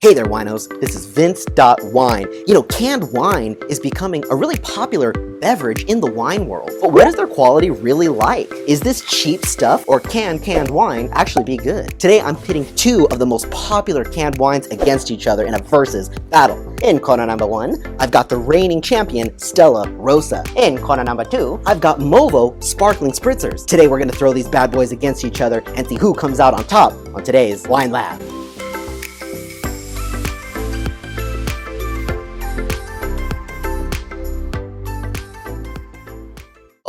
Hey there, winos. This is Vince.Wine. You know, canned wine is becoming a really popular beverage in the wine world. But what is their quality really like? Is this cheap stuff, or can canned wine actually be good? Today, I'm pitting two of the most popular canned wines against each other in a versus battle. In corner number one, I've got the reigning champion, Stella Rosa. In corner number two, I've got Movo Sparkling Spritzers. Today, we're gonna throw these bad boys against each other and see who comes out on top on today's Wine Lab.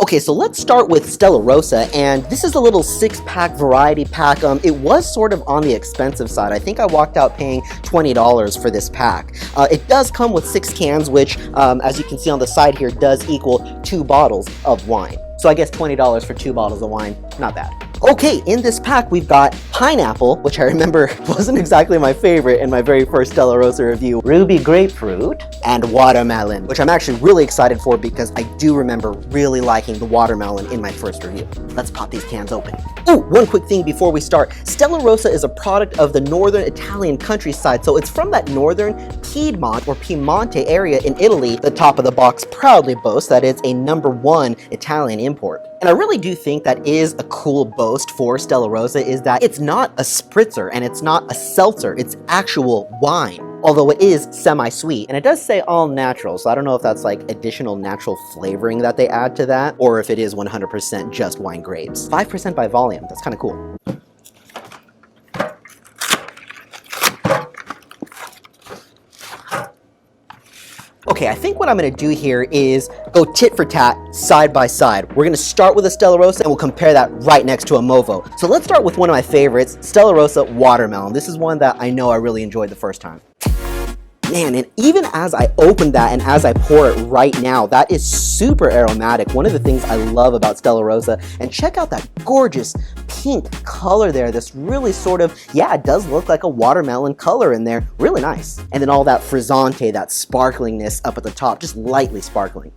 Okay, so let's start with Stella Rosa, and this is a little 6-pack variety pack. It was sort of on the expensive side. I think I walked out paying $20 for this pack. It does come with 6 cans, which, as you can see on the side here, does equal 2 bottles of wine. So I guess $20 for 2 bottles of wine, not bad. Okay, in this pack we've got pineapple, which I remember wasn't exactly my favorite in my very first Stella Rosa review, ruby grapefruit, and watermelon, which I'm actually really excited for because I do remember really liking the watermelon in my first review. Let's pop these cans open. Oh, one quick thing before we start. Stella Rosa is a product of the northern Italian countryside, so it's from that northern Piedmont or Piemonte area in Italy. The top of the box proudly boasts that it's a #1 Italian import. And I really do think that is a cool boast for Stella Rosa, is that it's not a spritzer and it's not a seltzer, it's actual wine. Although it is semi-sweet, and it does say all natural, so I don't know if that's like additional natural flavoring that they add to that, or if it is 100% just wine grapes. 5% by volume, that's kind of cool. Okay, I think what I'm gonna do here is go tit for tat, side by side. We're gonna start with a Stella Rosa and we'll compare that right next to a Movo. So let's start with one of my favorites, Stella Rosa Watermelon. This is one that I know I really enjoyed the first time. Man, and even as I open that and as I pour it right now, that is super aromatic. One of the things I love about Stella Rosa, and check out that gorgeous pink color there. This really sort of, yeah, it does look like a watermelon color in there. Really nice. And then all that frizzante, that sparklingness up at the top, just lightly sparkling.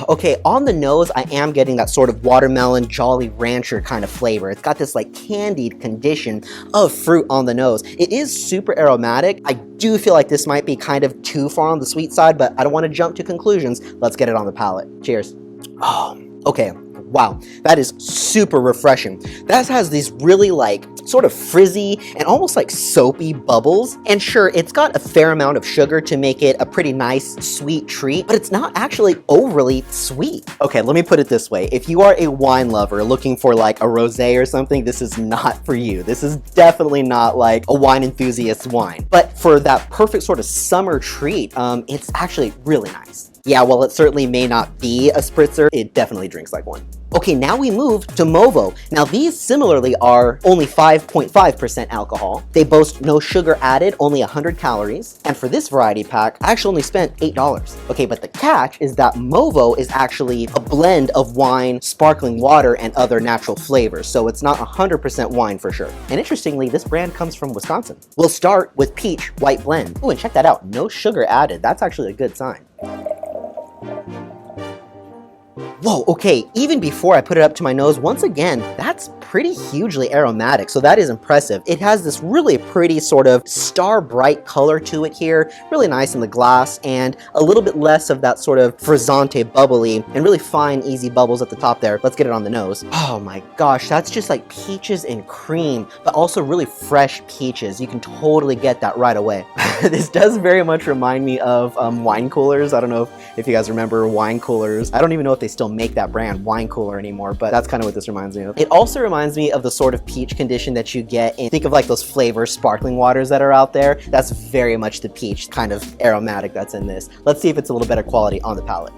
Okay, on the nose, I am getting that sort of watermelon Jolly Rancher kind of flavor. It's got this like candied condition of fruit on the nose. It is super aromatic. I do feel like this might be kind of too far on the sweet side, but I don't want to jump to conclusions. Let's get it on the palate. Cheers. Oh, okay. Wow, that is super refreshing. That has these really like sort of frizzy and almost like soapy bubbles. And sure, it's got a fair amount of sugar to make it a pretty nice sweet treat, but it's not actually overly sweet. Okay, let me put it this way. If you are a wine lover looking for like a rosé or something, this is not for you. This is definitely not like a wine enthusiast's wine. But for that perfect sort of summer treat, it's actually really nice. Yeah, while it certainly may not be a spritzer, it definitely drinks like one. Okay, now we move to Movo. Now these similarly are only 5.5% alcohol. They boast no sugar added, only 100 calories. And for this variety pack, I actually only spent $8. Okay, but the catch is that Movo is actually a blend of wine, sparkling water, and other natural flavors. So it's not 100% wine for sure. And interestingly, this brand comes from Wisconsin. We'll start with Peach White Blend. Oh, and check that out, no sugar added. That's actually a good sign. Whoa, okay, even before I put it up to my nose, once again, that's pretty hugely aromatic, so that is impressive. It has this really pretty sort of star bright color to it here, really nice in the glass, and a little bit less of that sort of frizzante bubbly, and really fine, easy bubbles at the top there. Let's get it on the nose. Oh my gosh, that's just like peaches and cream, but also really fresh peaches. You can totally get that right away. This does very much remind me of wine coolers. I don't know if you guys remember wine coolers. I don't even know if they still make that brand, wine cooler, anymore, but that's kind of what this reminds me of. It also reminds me of the sort of peach condition that you get in, think of like those flavor sparkling waters that are out there. That's very much the peach kind of aromatic that's in this. Let's see if it's a little better quality on the palate.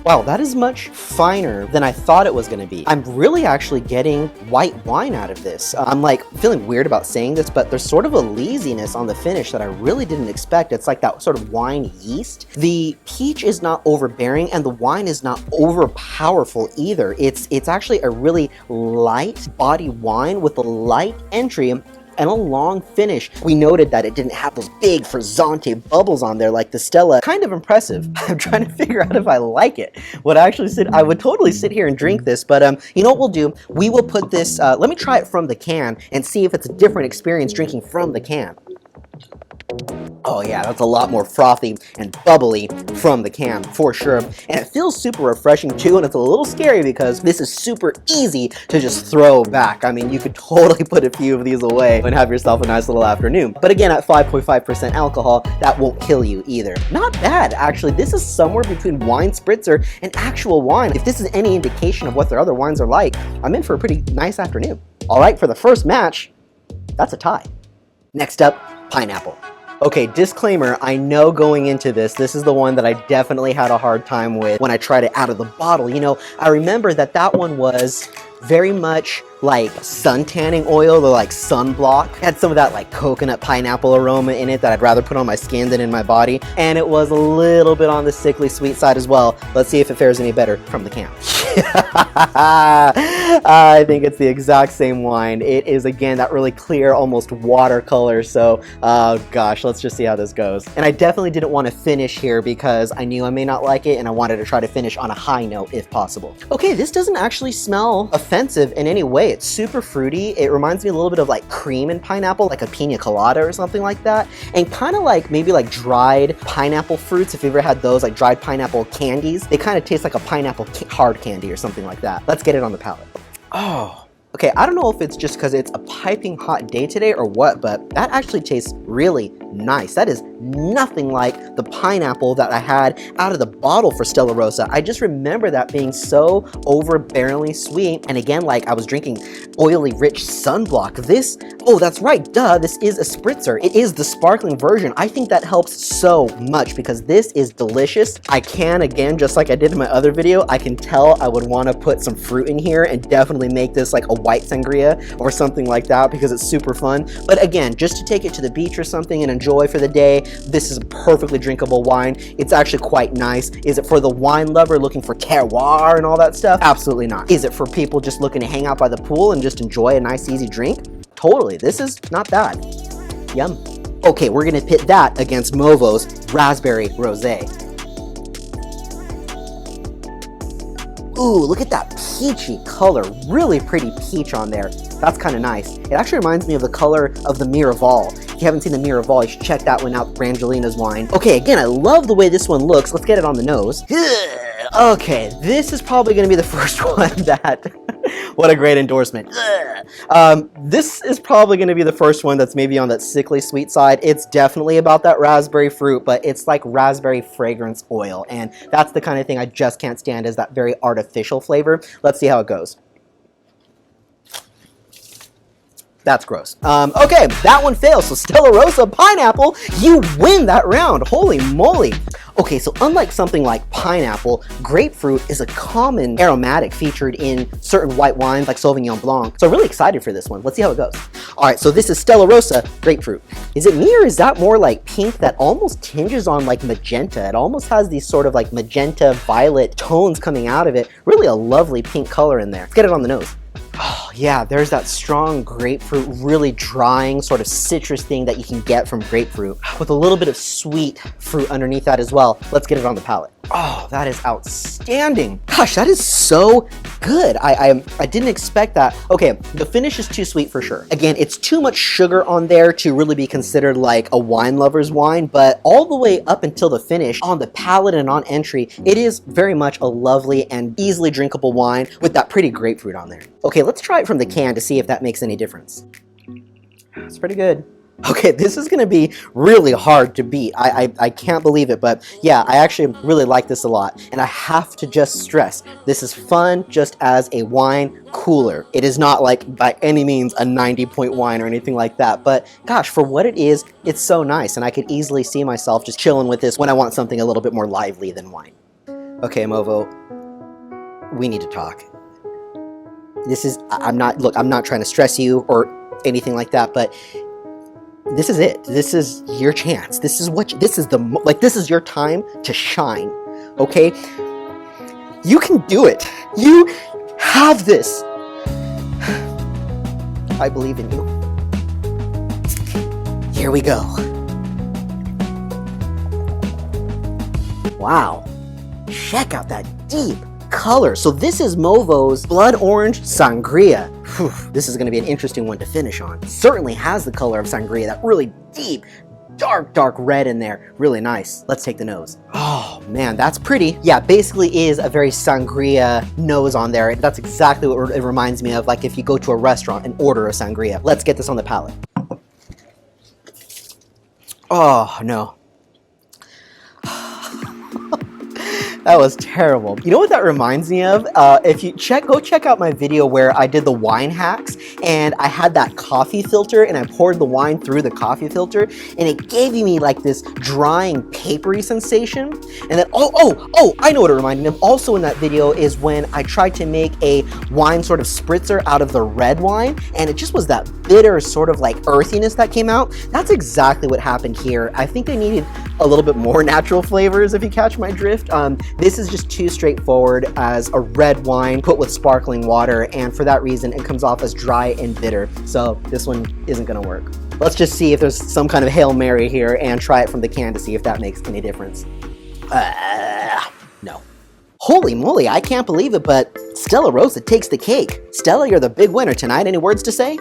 Wow, that is much finer than I thought it was gonna be. I'm really actually getting white wine out of this. I'm like feeling weird about saying this, but there's sort of a laziness on the finish that I really didn't expect. It's like that sort of wine yeast. The peach is not overbearing and the wine is not overpowerful either. It's actually a really light body wine with a light entry and a long finish. We noted that it didn't have those big frizzante bubbles on there like the Stella. Kind of impressive. I'm trying to figure out if I like it. I would totally sit here and drink this, but you know what we'll do? We will put this, let me try it from the can and see if it's a different experience drinking from the can. Oh yeah, that's a lot more frothy and bubbly from the can, for sure. And it feels super refreshing too, and it's a little scary because this is super easy to just throw back. I mean, you could totally put a few of these away and have yourself a nice little afternoon. But again, at 5.5% alcohol, that won't kill you either. Not bad, actually. This is somewhere between wine spritzer and actual wine. If this is any indication of what their other wines are like, I'm in for a pretty nice afternoon. All right, for the first match, that's a tie. Next up, pineapple. Okay, disclaimer, I know going into this is the one that I definitely had a hard time with when I tried it out of the bottle. You know, I remember that one was very much like suntanning oil, the like sunblock. It had some of that like coconut pineapple aroma in it that I'd rather put on my skin than in my body. And it was a little bit on the sickly sweet side as well. Let's see if it fares any better from the can. I think it's the exact same wine. It is, again, that really clear, almost watercolor. So, gosh, let's just see how this goes. And I definitely didn't want to finish here because I knew I may not like it and I wanted to try to finish on a high note if possible. Okay, this doesn't actually smell offensive in any way. It's super fruity. It reminds me a little bit of like cream and pineapple, like a pina colada or something like that. And kind of like maybe like dried pineapple fruits. If you ever had those, like dried pineapple candies, they kind of taste like a pineapple hard candy or something like that. Let's get it on the palate. Oh, okay, I don't know if it's just because it's a piping hot day today or what, but that actually tastes really nice. That is nothing like the pineapple that I had out of the bottle for Stella Rosa. I just remember that being so overbearingly sweet. And again, like I was drinking oily, rich sunblock. This, oh, that's right, duh, this is a spritzer. It is the sparkling version. I think that helps so much because this is delicious. I can, again, just like I did in my other video, I can tell I would want to put some fruit in here and definitely make this like a white sangria or something like that because it's super fun. But again, just to take it to the beach or something and enjoy for the day, this is a perfectly drinkable wine. It's actually quite nice. Is it for the wine lover looking for terroir and all that stuff? Absolutely not. Is it for people just looking to hang out by the pool and just enjoy a nice easy drink? Totally. This is not bad. Yum. Okay, we're gonna pit that against Movo's Raspberry Rosé. Ooh, look at that peachy color. Really pretty peach on there. That's kind of nice. It actually reminds me of the color of the Miraval. If you haven't seen the Miraval, you should check that one out, Brangelina's wine. Okay, again, I love the way this one looks. Let's get it on the nose. Okay, this is probably going to be the first one that... What a great endorsement. This is probably going to be the first one that's maybe on that sickly sweet side. It's definitely about that raspberry fruit, but it's like raspberry fragrance oil. And that's the kind of thing I just can't stand, is that very artificial flavor. Let's see how it goes. That's gross. Okay, that one fails. So Stella Rosa pineapple, you win that round. Holy moly. Okay, so unlike something like pineapple, grapefruit is a common aromatic featured in certain white wines like Sauvignon Blanc. So really excited for this one. Let's see how it goes. All right, so this is Stella Rosa grapefruit. Is it me or is that more like pink that almost tinges on like magenta? It almost has these sort of like magenta violet tones coming out of it. Really a lovely pink color in there. Let's get it on the nose. Oh yeah, there's that strong grapefruit, really drying sort of citrus thing that you can get from grapefruit with a little bit of sweet fruit underneath that as well. Let's get it on the palate. Oh, that is outstanding. Gosh, that is so good. I didn't expect that. Okay, the finish is too sweet for sure. Again, it's too much sugar on there to really be considered like a wine lover's wine, but all the way up until the finish, on the palate and on entry, it is very much a lovely and easily drinkable wine with that pretty grapefruit on there. Okay, let's try it from the can to see if that makes any difference. It's pretty good. Okay, this is gonna be really hard to beat. I can't believe it, but yeah, I actually really like this a lot. And I have to just stress, this is fun just as a wine cooler. It is not like by any means a 90-point wine or anything like that, but gosh, for what it is, it's so nice. And I could easily see myself just chilling with this when I want something a little bit more lively than wine. Okay, Movo, we need to talk. This is, I'm not trying to stress you or anything like that, but this is it. This is your chance. This is this is your time to shine, okay? You can do it. You have this. I believe in you. Here we go. Wow. Check out that deep color. So this is Movo's Blood Orange Sangria. Whew, this is going to be an interesting one to finish on. Certainly has the color of sangria, that really deep, dark red in there. Really nice. Let's take the nose. Oh man, that's pretty. Yeah, basically is a very sangria nose on there. That's exactly what it reminds me of, like if you go to a restaurant and order a sangria. Let's get this on the palate. Oh no. That was terrible. You know what that reminds me of? If you go check out my video where I did the wine hacks and I had that coffee filter and I poured the wine through the coffee filter and it gave me like this drying papery sensation. And then, oh, I know what it reminded me of. Also in that video is when I tried to make a wine sort of spritzer out of the red wine and it just was that bitter sort of like earthiness that came out. That's exactly what happened here. I think they needed a little bit more natural flavors, if you catch my drift. This is just too straightforward as a red wine put with sparkling water, and for that reason it comes off as dry and bitter. So this one isn't gonna work. Let's just see if there's some kind of Hail Mary here and try it from the can to see if that makes any difference. No. Holy moly, I can't believe it, but Stella Rosa takes the cake. Stella, you're the big winner tonight. Any words to say?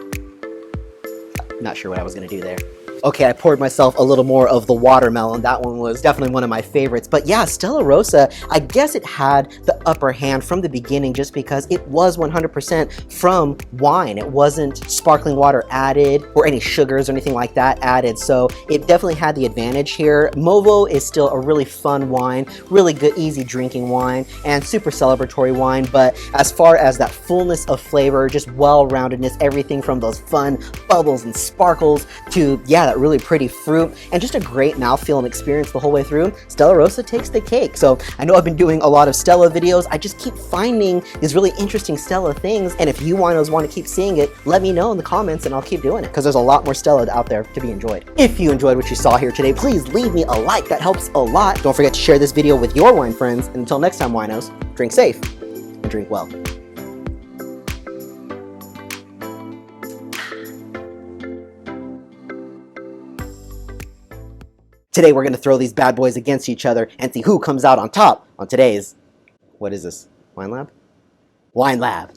Not sure what I was gonna do there. Okay, I poured myself a little more of the watermelon. That one was definitely one of my favorites. But yeah, Stella Rosa, I guess it had the upper hand from the beginning just because it was 100% from wine. It wasn't sparkling water added or any sugars or anything like that added. So it definitely had the advantage here. Movo is still a really fun wine, really good, easy drinking wine, and super celebratory wine. But as far as that fullness of flavor, just well-roundedness, everything from those fun bubbles and sparkles to, yeah, that really pretty fruit, and just a great mouthfeel and experience the whole way through, Stella Rosa takes the cake. So I know I've been doing a lot of Stella videos. I just keep finding these really interesting Stella things, and if you winos want to keep seeing it, let me know in the comments and I'll keep doing it, because there's a lot more Stella out there to be enjoyed. If you enjoyed what you saw here today, please leave me a like. That helps a lot. Don't forget to share this video with your wine friends, and until next time, winos, drink safe and drink well. Today we're going to throw these bad boys against each other and see who comes out on top on today's, what is this, Wine Lab? Wine Lab.